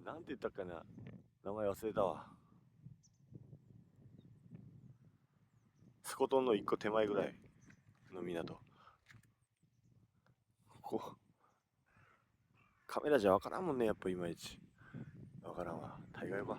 なんて言ったっけな、名前忘れたわ。スコトンの一個手前ぐらいの港。ここカメラじゃわからんもんね、やっぱいまいちわからんわ。大概は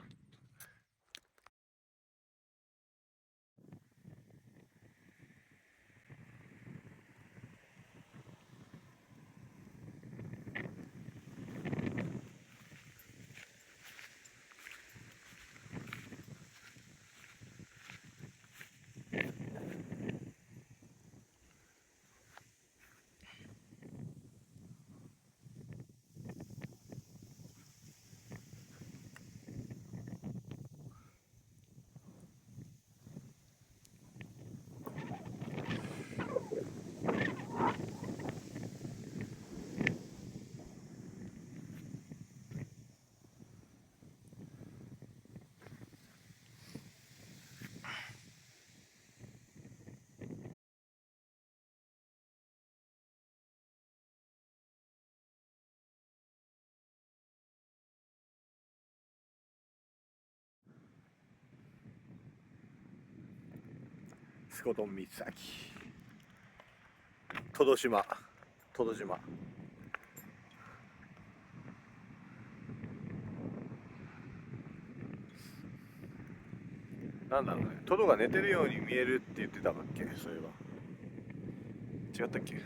スコトン岬、トド島、トド島。なんだろうね、トドが寝てるように見えるって言ってたかっけ、そういえば。違ったっけ。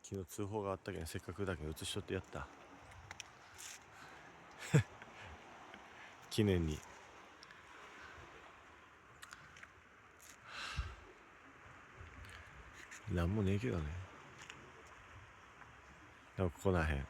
昨日通報があったけん、せっかくだけど映しとってやった記念に。なんもねえけどね。でもここらへん